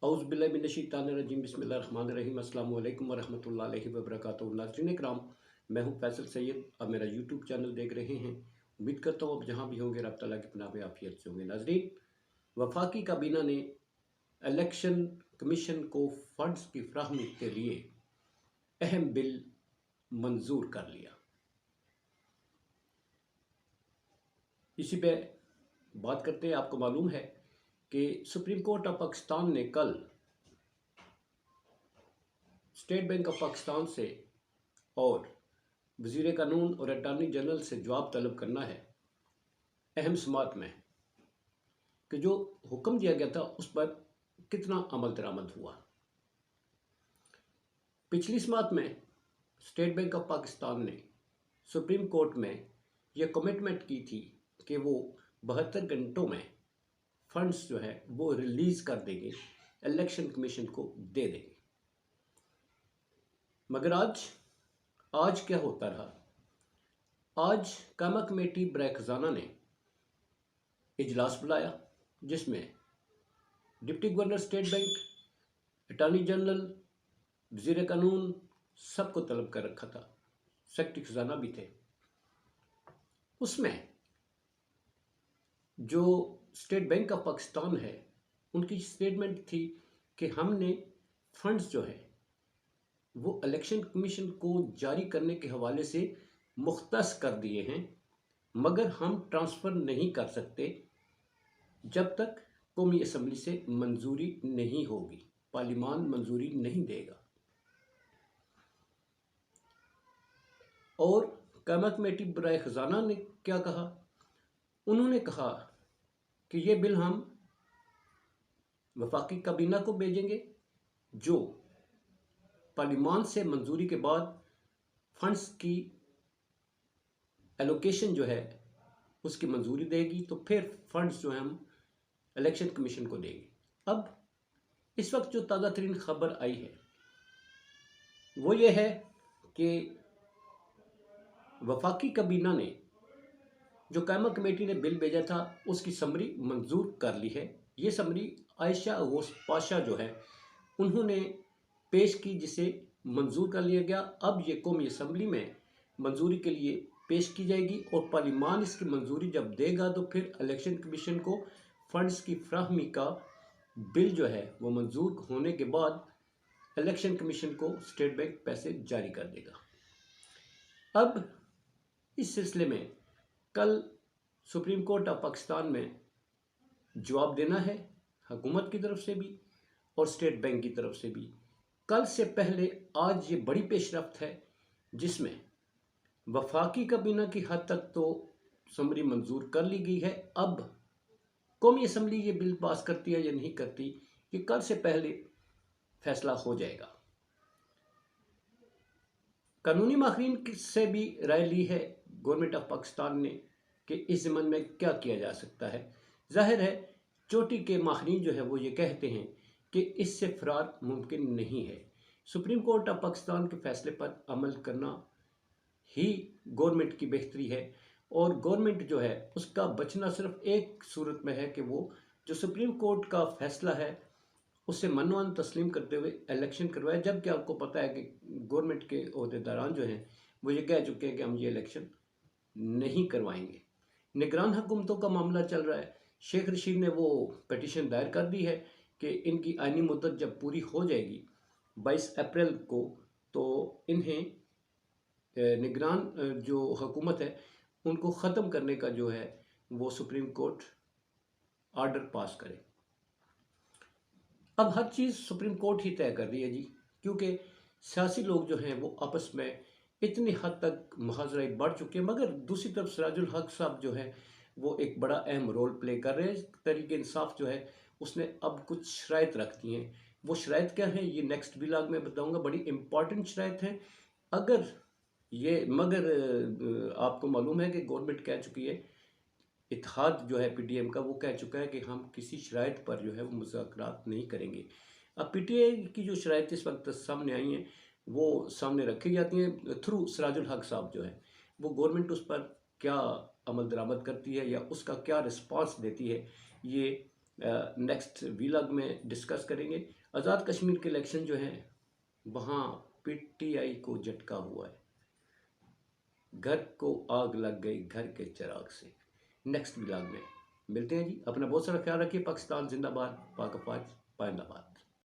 औज़ुबिल्लाहिमिनश्शैतानिर्रजीम बिस्मिल्लाहिर्रहमानिर्रहीम अस्सलामु अलैकुम वरहमतुल्लाहि वबरकातुहू। नाज़रीन इकराम, मैं हूँ फैसल सैयद। आप मेरा यूट्यूब चैनल देख रहे हैं। उम्मीद करता हूँ आप जहाँ भी होंगे रब ताला की पनाह में आफियत से होंगे। नाज़रीन, वफाकी काबीना ने इलेक्शन कमीशन को फंड्स की फ्राहमी के लिए अहम बिल मंजूर कर लिया। इसी पे बात करते हैं। आपको मालूम है कि सुप्रीम कोर्ट ऑफ पाकिस्तान ने कल स्टेट बैंक ऑफ पाकिस्तान से और वज़ीर कानून और अटॉर्नी जनरल से जवाब तलब करना है अहम समात में कि जो हुक्म दिया गया था उस पर कितना अमल दरामद हुआ। पिछली समात में स्टेट बैंक ऑफ पाकिस्तान ने सुप्रीम कोर्ट में यह कमिटमेंट की थी कि वो 72 घंटों में फंड्स जो है वो रिलीज़ कर देंगे, इलेक्शन कमीशन को दे देंगे। मगर आज क्या होता रहा। आज कामा कमेटी बराए खजाना ने इजलास बुलाया जिसमें deputy governor state bank, attorney general, वज़ीर कानून सबको तलब कर रखा था। सेक्रेटरी खजाना भी थे। उसमें जो स्टेट बैंक ऑफ पाकिस्तान है उनकी स्टेटमेंट थी कि हमने फंड्स जो है वो इलेक्शन कमीशन को जारी करने के हवाले से मुख्तस कर दिए हैं, मगर हम ट्रांसफ़र नहीं कर सकते जब तक कौमी असम्बली से मंजूरी नहीं होगी, पार्लिमान मंजूरी नहीं देगा। और कामा कमेटी बराए ख़जाना ने क्या कहा? उन्होंने कहा कि ये बिल हम वफाकी काबीना को भेजेंगे जो पार्लिमान से मंजूरी के बाद फंड्स की एलोकेशन जो है उसकी मंजूरी देगी, तो फिर फंड्स जो है हम इलेक्शन कमीशन को देंगे। अब इस वक्त जो ताज़ा तरीन खबर आई है वो ये है कि वफाकी काबीना ने जो कायमा कमेटी ने बिल भेजा था उसकी समरी मंजूर कर ली है। ये समरी आयशा गौस पाशा जो है उन्होंने पेश की, जिसे मंजूर कर लिया गया। अब ये कौमी असम्बली में मंजूरी के लिए पेश की जाएगी और पार्लिमान इसकी मंजूरी जब देगा तो फिर इलेक्शन कमीशन को फंड्स की फ्राहमी का बिल जो है वो मंजूर होने के बाद इलेक्शन कमीशन को स्टेट बैंक पैसे जारी कर देगा। अब इस सिलसिले में कल सुप्रीम कोर्ट ऑफ पाकिस्तान में जवाब देना है, हुकूमत की तरफ से भी और स्टेट बैंक की तरफ से भी। कल से पहले आज ये बड़ी पेशरफ्त है जिसमें वफाकी काबीना की हद तक तो समरी मंजूर कर ली गई है। अब कौमी असम्बली ये बिल पास करती है या नहीं करती, ये कल से पहले फैसला हो जाएगा। कानूनी माहिरीन से भी राय ली है गवर्नमेंट ऑफ पाकिस्तान ने कि इस ज़मन में क्या किया जा सकता है। जाहिर है चोटी के माहिरीन जो है वो ये कहते हैं कि इससे फरार मुमकिन नहीं है। सुप्रीम कोर्ट ऑफ पाकिस्तान के फैसले पर अमल करना ही गवर्नमेंट की बेहतरी है और गवर्नमेंट जो है उसका बचना सिर्फ एक सूरत में है कि वो जो सुप्रीम कोर्ट का फैसला है उससे मनोअन तस्लीम करते हुए इलेक्शन करवाए। जबकि आपको पता है कि गवर्नमेंट के अहदेदारान जो हैं वो ये कह चुके हैं कि हम ये इलेक्शन नहीं करवाएंगे। निगरान हुकूमतों का मामला चल रहा है। शेख रशीद ने वो पटिशन दायर कर दी है कि इनकी आइनी मुद्दत जब पूरी हो जाएगी 22 अप्रैल को, तो इन्हें निगरान जो हुकूमत है उनको ख़त्म करने का जो है वो सुप्रीम कोर्ट आर्डर पास करे। अब हर चीज़ सुप्रीम कोर्ट ही तय कर रही है जी, क्योंकि सियासी लोग जो हैं वो आपस में इतनी हद तक मुहाज़राई बढ़ चुके हैं। मगर दूसरी तरफ सिराजुल हक साहब जो है वो एक बड़ा अहम रोल प्ले कर रहे हैं। तहरीक इंसाफ जो है उसने अब कुछ शराइत रख दी हैं। वो शराइत क्या है ये नेक्स्ट व्लॉग में बताऊंगा। बड़ी इम्पॉर्टेंट शराइत हैं। अगर ये मगर आपको मालूम है कि गवर्नमेंट कह चुकी है, इत्तेहाद जो है पीटीएम का वो कह चुका है कि हम किसी शराइत पर जो है वो मुज़ाकरात नहीं करेंगे। अब पीटीआई की जो शराइत इस वक्त सामने आई हैं वो सामने रखी जाती हैं थ्रू सिराजुल हक साहब जो है वो गवर्नमेंट उस पर क्या अमल दरामद करती है या उसका क्या रिस्पांस देती है, ये नेक्स्ट वीलॉग में डिस्कस करेंगे। आज़ाद कश्मीर के इलेक्शन जो हैं वहाँ पीटीआई को झटका हुआ है, घर को आग लग गई घर के चिराग से। नेक्स्ट वीलॉग में मिलते हैं जी। अपना बहुत सारा ख्याल रखिए। पाकिस्तान जिंदाबाद, पाक अफवाज, पाइंदाबाद।